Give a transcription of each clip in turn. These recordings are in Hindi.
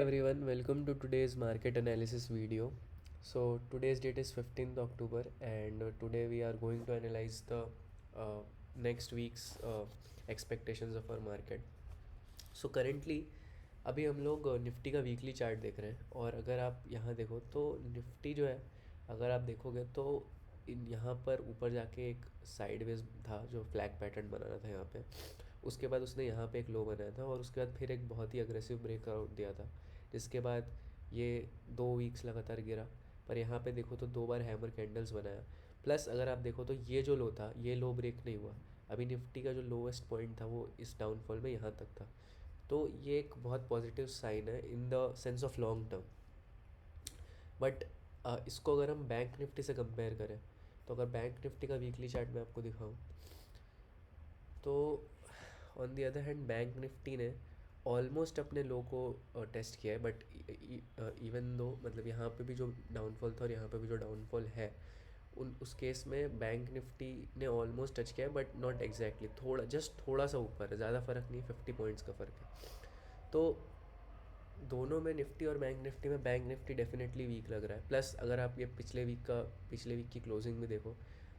Everyone, welcome to today's market analysis video. So today's date is 15th October and today we are going to analyze the uh, next week's expectations of our market. So currently अभी हम लोग निफ्टी का वीकली चार्ट देख रहे हैं और अगर आप यहाँ देखो तो निफ्टी जो है, अगर आप देखोगे तो इन यहाँ पर ऊपर जाके एक साइडवेज था जो फ्लैग पैटर्न बनाना था यहाँ पे। उसके बाद उसने यहाँ पे एक लो बनाया था और उसके बाद फिर एक बहुत ही अग्रेसिव ब्रेकआउट दिया था, जिसके बाद ये 2 वीक्स लगातार गिरा। पर यहाँ पे देखो तो 2 बार हैमर कैंडल्स बनाया। प्लस अगर आप देखो तो ये जो लो था ये लो ब्रेक नहीं हुआ। अभी निफ्टी का जो लोवेस्ट पॉइंट था वो इस डाउनफॉल में यहाँ तक था। तो ये एक बहुत पॉजिटिव साइन है in the sense of long term. But इसको अगर हम बैंक निफ्टी से कंपेयर करें तो अगर बैंक निफ्टी का वीकली चार्ट मैं आपको दिखाऊं तो on the other hand bank Nifty ने ऑलमोस्ट अपने लो को टेस्ट किया है। बट इवन दो मतलब यहाँ पे भी जो डाउनफॉल था और यहाँ पे भी जो डाउनफॉल है उन उस केस में बैंक निफ्टी ने ऑलमोस्ट टच किया है, बट नॉट एग्जैक्टली, थोड़ा जस्ट थोड़ा सा ऊपर है, ज़्यादा फ़र्क नहीं, 50 पॉइंट्स का फ़र्क है। तो दोनों में निफ्टी और बैंक निफ्टी में बैंक निफ्टी डेफिनेटली वीक लग रहा है। प्लस अगर आप ये पिछले वीक की क्लोजिंग में देखो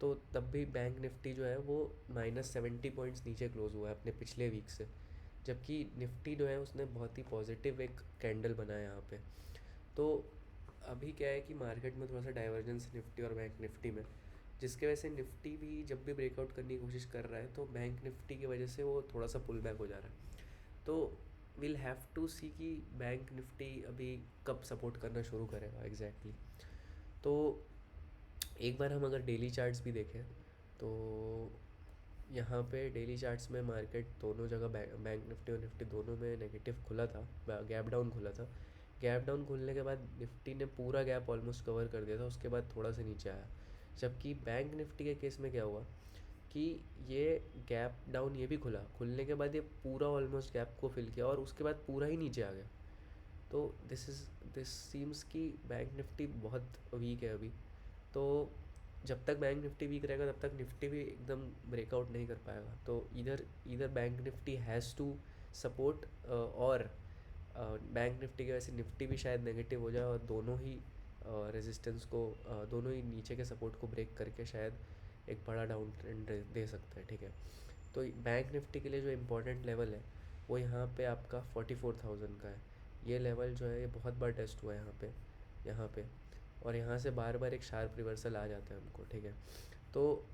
तो तब भी बैंक निफ्टी जो है वो -70 पॉइंट्स नीचे क्लोज हुआ है अपने पिछले वीक से, जबकि निफ्टी जो है उसने बहुत ही पॉजिटिव एक कैंडल बनाया यहाँ पे। तो अभी क्या है कि मार्केट में थोड़ा सा डाइवर्जेंस निफ्टी और बैंक निफ्टी में, जिसके वजह से निफ्टी भी जब भी ब्रेकआउट करने की कोशिश कर रहा है तो बैंक निफ्टी की वजह से वो थोड़ा सा पुल बैक हो जा रहा है। तो विल हैव टू सी कि बैंक निफ्टी अभी कब सपोर्ट करना शुरू करेगा एग्जैक्टली। तो एक बार हम अगर डेली चार्ट्स भी देखें तो यहाँ पे डेली चार्ट्स में मार्केट दोनों जगह बैंक निफ्टी और निफ्टी दोनों में नेगेटिव खुला था, गैप डाउन खुला था। गैप डाउन खुलने के बाद निफ्टी ने पूरा गैप ऑलमोस्ट कवर कर दिया था, उसके बाद थोड़ा सा नीचे आया। जबकि बैंक निफ्टी के केस में क्या हुआ कि ये गैप डाउन ये भी खुला, खुलने के बाद ये पूरा ऑलमोस्ट गैप को फिल किया और उसके बाद पूरा ही नीचे आ गया। तो दिस सीम्स कि बैंक निफ्टी बहुत वीक है अभी। तो जब तक बैंक निफ्टी वीक रहेगा तब तक निफ्टी भी एकदम ब्रेकआउट नहीं कर पाएगा। तो इधर इधर bank Nifty has to support, और बैंक निफ्टी की वजह से निफ्टी भी शायद नेगेटिव हो जाए और दोनों ही रेजिस्टेंस को, दोनों ही नीचे के सपोर्ट को ब्रेक करके शायद एक बड़ा डाउन ट्रेंड दे सकता है। ठीक है, तो बैंक निफ्टी के लिए जो इम्पोर्टेंट लेवल है वो यहाँ पे आपका 44,000 का है। ये लेवल जो है ये बहुत बार टेस्ट हुआ है यहाँ पे और यहाँ से बार बार एक शार्प रिवर्सल आ जाता है हमको। ठीक है, तो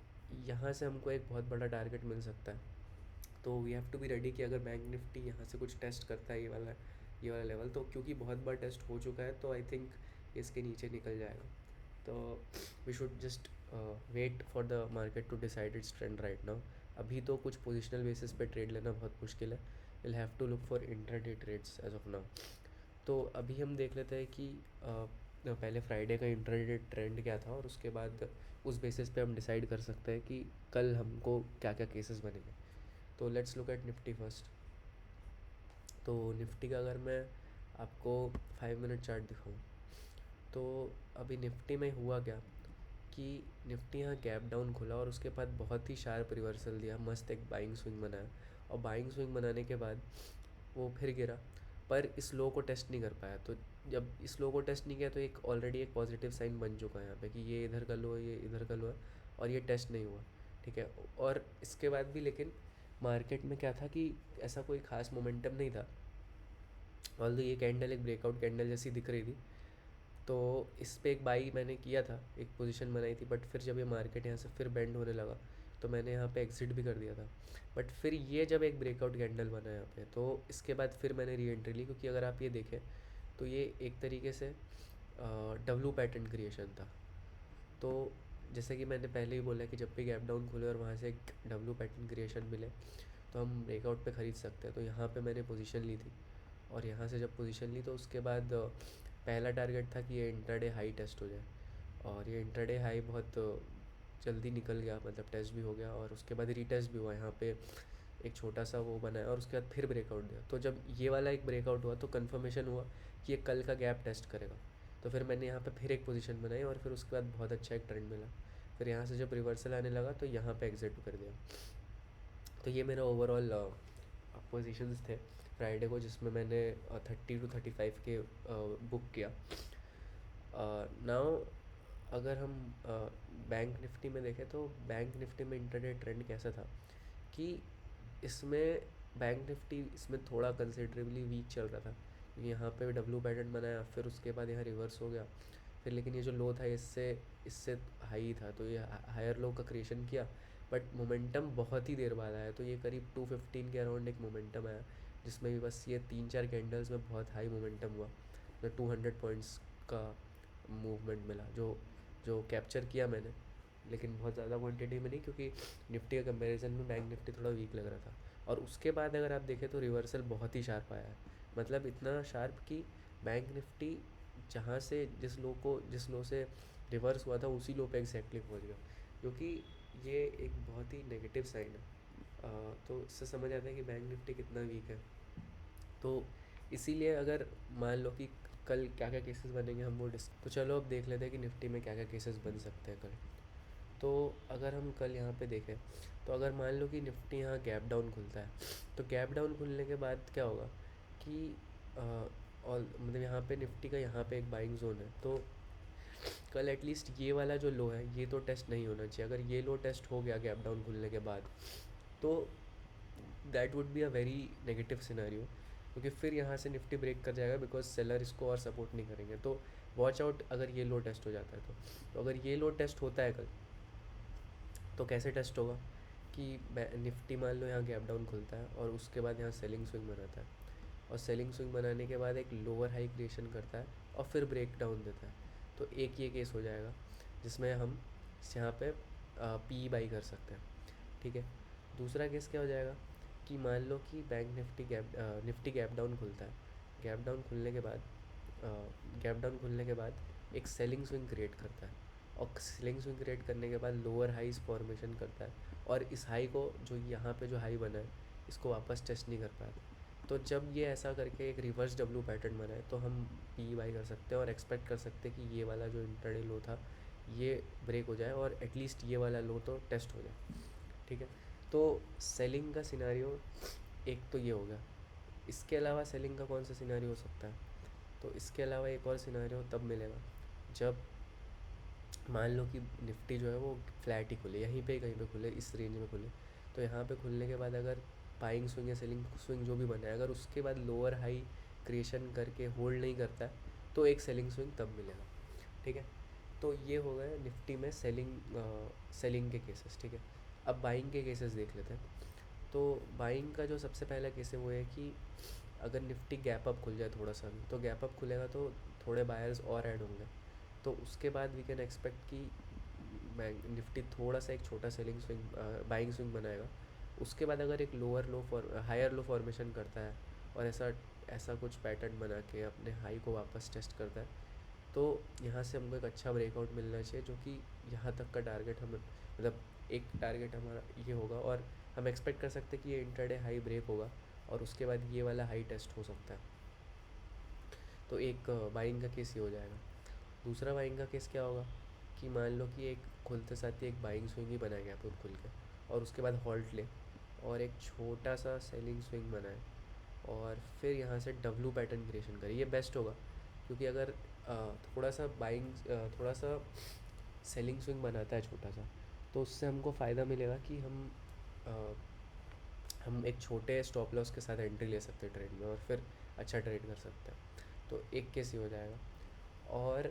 यहाँ से हमको एक बहुत बड़ा टारगेट मिल सकता है। तो we have to be ready कि अगर बैंक निफ्टी यहाँ से कुछ टेस्ट करता है ये वाला लेवल, तो क्योंकि बहुत बार टेस्ट हो चुका है तो आई थिंक इसके नीचे निकल जाएगा। तो we should just wait for the market to decide its trend right now. अभी तो कुछ पोजिशनल बेसिस पे ट्रेड लेना बहुत मुश्किल है। Will have to look for intraday trades as of now. तो अभी हम देख लेते हैं कि पहले फ्राइडे का इंट्राडे ट्रेंड क्या था और उसके बाद उस बेसिस पे हम डिसाइड कर सकते हैं कि कल हमको क्या क्या केसेस बनेंगे। तो let's look eight Nifty first. तो निफ्टी का अगर मैं आपको 5 मिनट चार्ट दिखाऊं तो अभी निफ्टी में हुआ क्या कि निफ्टी यहाँ गैप डाउन खुला और उसके बाद बहुत ही शार्प रिवर्सल दिया, मस्त एक बाइंग स्विंग बनाया और बाइंग स्विंग बनाने के बाद वो फिर गिरा, पर इस लो को टेस्ट नहीं कर पाया। तो जब इस लो को टेस्ट नहीं किया तो एक ऑलरेडी एक पॉजिटिव साइन बन चुका है यहाँ पे कि ये इधर का लो है, ये इधर का लो है और ये टेस्ट नहीं हुआ। ठीक है, और इसके बाद भी लेकिन मार्केट में क्या था कि ऐसा कोई ख़ास मोमेंटम नहीं था। ऑल्दो ये कैंडल एक ब्रेकआउट कैंडल जैसी दिख रही थी, तो इस पे एक बाई मैंने किया था, एक पोजीशन बनाई थी। बट फिर जब ये मार्केट यहाँ से फिर बेंड होने लगा तो मैंने यहाँ पे एग्ज़िट भी कर दिया था। बट फिर ये जब एक ब्रेकआउट कैंडल बना यहाँ पे तो इसके बाद फिर मैंने री एंट्री ली, क्योंकि अगर आप ये देखें तो ये एक तरीके से डब्लू पैटर्न क्रिएशन था। तो जैसे कि मैंने पहले ही बोला कि जब भी गैप डाउन खुले और वहाँ से एक डब्लू पैटर्न क्रिएशन मिले तो हम ब्रेकआउट पे ख़रीद सकते हैं। तो यहाँ पे मैंने पोजीशन ली थी और यहाँ से जब पोजीशन ली तो उसके बाद पहला टारगेट था कि ये इंट्राडे हाई टेस्ट हो जाए और ये इंट्राडे हाई बहुत जल्दी निकल गया, मतलब टेस्ट भी हो गया और उसके बाद रीटेस्ट भी हुआ यहाँ पे, एक छोटा सा वो बनाया और उसके बाद फिर ब्रेकआउट दिया। तो जब ये वाला एक ब्रेकआउट हुआ तो कन्फर्मेशन हुआ कि ये कल का गैप टेस्ट करेगा। तो फिर मैंने यहाँ पे फिर एक पोजीशन बनाई और फिर उसके बाद बहुत अच्छा एक ट्रेंड मिला। फिर यहाँ से जब रिवर्सल आने लगा तो यहाँ पे एग्जिट कर दिया। तो ये मेरा ओवरऑल पोजीशंस थे फ्राइडे को, जिसमें मैंने 30 to 35 के बुक किया। नाउ अगर हम बैंक निफ्टी में देखें तो बैंक निफ्टी में इंटरडे ट्रेंड कैसा था कि इसमें बैंक निफ्टी इसमें थोड़ा कंसिडरेबली वीक चल रहा था, क्योंकि यहाँ पे डब्लू पैटर्न बनाया, फिर उसके बाद यहाँ रिवर्स हो गया, फिर लेकिन ये जो लो था इससे इससे हाई था, तो ये हायर लो का क्रिएशन किया। बट मोमेंटम बहुत ही देर बाद आया, तो ये करीब 215 के अराउंड एक मोमेंटम आया, जिसमें भी बस ये 3-4 कैंडल्स में बहुत हाई मोमेंटम हुआ, तो 200 पॉइंट्स का मूवमेंट मिला, जो जो कैप्चर किया मैंने, लेकिन बहुत ज़्यादा क्वांटिटी में नहीं, क्योंकि निफ्टी के कंपैरिजन में बैंक निफ्टी थोड़ा वीक लग रहा था। और उसके बाद अगर आप देखें तो रिवर्सल बहुत ही शार्प आया है, मतलब इतना शार्प कि बैंक निफ्टी जहाँ से जिस लो से रिवर्स हुआ था उसी लो पे एग्जैक्टली पहुँच गया, क्योंकि ये एक बहुत ही नेगेटिव साइन है। तो इससे समझ आता है कि बैंक निफ्टी कितना वीक है। तो इसीलिए अगर मान लो कि कल क्या क्या केसेस बनेंगे हम वो डिस तो चलो अब देख लेते हैं कि निफ्टी में क्या क्या केसेस बन सकते हैं कल। तो अगर हम कल यहाँ पे देखें, तो अगर मान लो कि निफ्टी यहाँ गैप डाउन खुलता है, तो गैप डाउन खुलने के बाद क्या होगा कि और मतलब यहाँ पे निफ्टी का यहाँ पे एक बाइंग जोन है, तो कल एटलीस्ट ये वाला जो लो है ये तो टेस्ट नहीं होना चाहिए। अगर ये लो टेस्ट हो गया गैप डाउन खुलने के बाद, तो that would be a very negative scenario, क्योंकि फिर यहाँ से निफ्टी ब्रेक कर जाएगा, बिकॉज सेलर इसको और सपोर्ट नहीं करेंगे। तो वॉच आउट अगर ये लो टेस्ट हो जाता है तो अगर ये लो टेस्ट होता है कल, तो कैसे टेस्ट होगा कि निफ्टी मान लो यहाँ गैप डाउन खुलता है और उसके बाद यहाँ सेलिंग स्विंग बनाता है, और सेलिंग स्विंग बनाने के बाद एक लोअर हाई क्रिएशन करता है और फिर ब्रेक डाउन देता है। तो एक ये केस हो जाएगा जिसमें हम यहाँ पे पी बाई कर सकते हैं, ठीक है। दूसरा केस क्या हो जाएगा कि मान लो कि बैंक निफ्टी गैप डाउन खुलता है, गैप डाउन खुलने के बाद एक सेलिंग स्विंग क्रिएट करता है, और सेलिंग स्विंग क्रिएट करने के बाद लोअर हाईज फॉर्मेशन करता है, और इस हाई को जो यहाँ पे जो हाई बना है इसको वापस टेस्ट नहीं कर पाता। तो जब ये ऐसा करके एक रिवर्स डब्लू पैटर्न बनाए, तो हम पी बाई कर सकते हैं और एक्सपेक्ट कर सकते हैं कि ये वाला जो इंटरडे लो था ये ब्रेक हो जाए, और एटलीस्ट ये वाला लो तो टेस्ट हो जाए, ठीक है। तो सेलिंग का सिनेरियो एक तो ये हो गया। इसके अलावा सेलिंग का कौन सा सिनेरियो हो सकता है, तो इसके अलावा एक और सिनेरियो तब मिलेगा जब मान लो कि निफ्टी जो है वो फ्लैट ही खुले, यहीं पे कहीं पे खुले, इस रेंज में खुले, तो यहाँ पे खुलने के बाद अगर बाइंग स्विंग या सेलिंग स्विंग जो भी बना है, अगर उसके बाद लोअर हाई क्रिएशन करके होल्ड नहीं करता है, तो एक सेलिंग स्विंग तब मिलेगा, ठीक है। तो ये हो गए निफ्टी में सेलिंग के केसेस, ठीक है। अब बाइंग के केसेस देख लेते हैं। तो बाइंग का जो सबसे पहला केस है वो है कि अगर निफ्टी गैप अप खुल जाए थोड़ा सा भी, तो गैप अप खुलेगा तो थोड़े बायर्स और ऐड होंगे, तो उसके बाद वी कैन एक्सपेक्ट कि बैंक निफ्टी थोड़ा सा एक छोटा सेलिंग स्विंग बाइंग स्विंग बनाएगा। उसके बाद अगर एक हायर लो फॉर्मेशन करता है और ऐसा ऐसा कुछ पैटर्न बना के अपने हाई को वापस टेस्ट करता है, तो यहाँ से हमको एक अच्छा ब्रेकआउट मिलना चाहिए, जो कि यहाँ तक का टारगेट हम मतलब एक टारगेट हमारा ये होगा, और हम एक्सपेक्ट कर सकते हैं कि ये इंटरडे हाई ब्रेक होगा और उसके बाद ये वाला हाई टेस्ट हो सकता है। तो एक बाइंग का केस ये हो जाएगा। दूसरा बाइंग का केस क्या होगा कि मान लो कि एक खुलते साथ ही एक बाइंग स्विंग ही बनाया गया पूरा खुल के, और उसके बाद हॉल्ट ले और एक छोटा सा सेलिंग स्विंग बनाए, और फिर यहाँ से डब्लू पैटर्न क्रिएशन करे, ये बेस्ट होगा। क्योंकि अगर थोड़ा सा सेलिंग स्विंग बनाता है छोटा सा, तो उससे हमको फ़ायदा मिलेगा कि अ, हम एक छोटे स्टॉप लॉस के साथ एंट्री ले सकते हैं ट्रेड में, और फिर अच्छा ट्रेड कर सकते हैं। तो एक केस ये हो जाएगा। और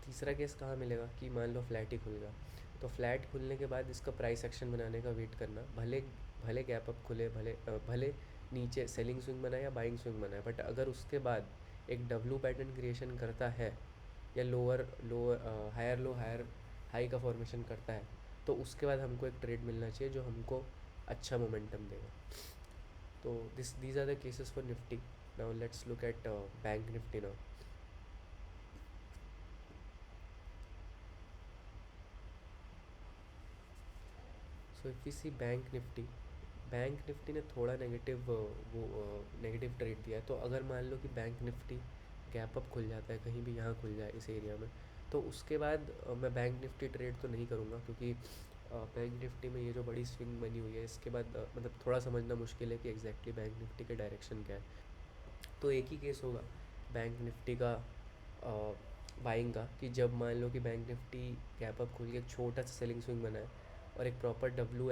तीसरा केस कहाँ मिलेगा कि मान लो फ्लैट ही खुल गया, तो फ्लैट खुलने के बाद इसका प्राइस एक्शन बनाने का वेट करना, भले भले गैप अप खुले, भले नीचे सेलिंग स्विंग बनाए या बाइंग स्विंग बनाए, बट अगर उसके बाद एक डब्लू पैटर्न क्रिएशन करता है या हायर हाई का फॉर्मेशन करता है, तो उसके बाद हमको एक ट्रेड मिलना चाहिए जो हमको अच्छा मोमेंटम देगा। तो these are the cases for Nifty. Now let's look at bank Nifty now. So if we see bank Nifty ने थोड़ा नेगेटिव ट्रेड दिया है। तो अगर मान लो कि बैंक निफ्टी गैप अप खुल जाता है कहीं भी, यहाँ खुल जाए इस एरिया में, तो उसके बाद मैं बैंक निफ्टी ट्रेड तो नहीं करूँगा, क्योंकि बैंक निफ्टी में ये जो बड़ी स्विंग बनी हुई है इसके बाद मतलब थोड़ा समझना मुश्किल है कि एग्जैक्टली बैंक निफ्टी के डायरेक्शन क्या है। तो एक ही केस होगा बैंक निफ्टी का बाइंग का, कि जब मान लो कि बैंक निफ्टी गैप अप खोल के एक छोटा सा सेलिंग स्विंग बनाए और एक प्रॉपर डब्लू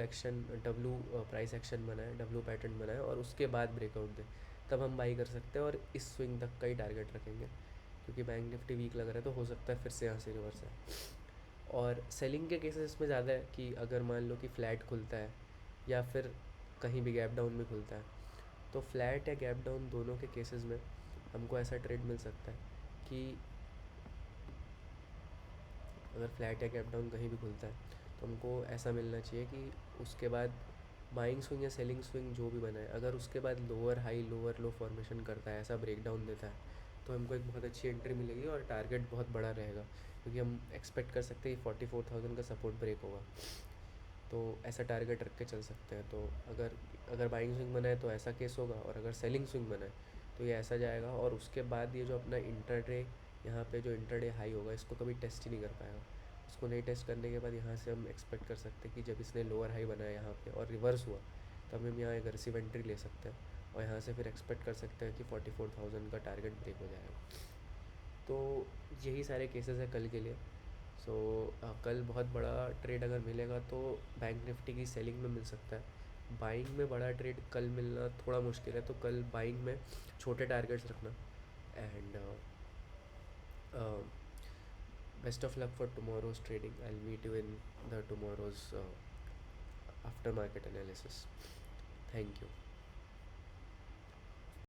प्राइस एक्शन बनाए, डब्लू पैटर्न बनाए और उसके बाद ब्रेकआउट दे, तब हम बाई कर सकते हैं और इस स्विंग तक का ही टारगेट रखेंगे। क्योंकि बैंक निफ्टी वीक लग रहा है तो हो सकता है फिर से यहाँ से रिवर्स है। और सेलिंग के केसेस इसमें ज़्यादा है कि अगर मान लो कि फ्लैट खुलता है या फिर कहीं भी गैप डाउन में खुलता है, तो फ्लैट या गैप डाउन दोनों के केसेस में हमको ऐसा ट्रेड मिल सकता है कि अगर फ्लैट या गैप डाउन कहीं भी खुलता है तो हमको ऐसा मिलना चाहिए कि उसके बाद बाइंग स्विंग या सेलिंग स्विंग जो भी बना है, अगर उसके बाद लोअर हाई लोअर लो फॉर्मेशन करता है, ऐसा ब्रेक डाउन देता है, तो हमको एक बहुत अच्छी एंट्री मिलेगी और टारगेट बहुत बड़ा रहेगा। क्योंकि हम एक्सपेक्ट कर सकते हैं कि 44,000 का सपोर्ट ब्रेक होगा, तो ऐसा टारगेट रख के चल सकते हैं। तो अगर अगर बाइंग स्विंग बना है तो ऐसा केस होगा, और अगर सेलिंग स्विंग बना है तो ये ऐसा जाएगा। और उसके बाद ये जो अपना इंटरडे, यहाँ पे जो इंटरडे हाई होगा, इसको कभी टेस्ट ही नहीं कर पाएगा। इसको नहीं टेस्ट करने के बाद यहाँ से हम एक्सपेक्ट कर सकते हैं कि जब इसने लोअर हाई बनाया यहाँ पे और रिवर्स हुआ, तब हम यहाँ एग्रेसिव एंट्री ले सकते हैं और यहाँ से फिर एक्सपेक्ट कर सकते हैं कि 44,000 का टारगेट ब्रेक हो जाएगा। तो यही सारे केसेस हैं कल के लिए। सो कल बहुत बड़ा ट्रेड अगर मिलेगा तो बैंक निफ्टी की सेलिंग में मिल सकता है। बाइंग में बड़ा ट्रेड कल मिलना थोड़ा मुश्किल है, तो कल बाइंग में छोटे टारगेट्स रखना। And best of luck for tomorrow's trading. I will meet you in the tomorrow's after market analysis. Thank you.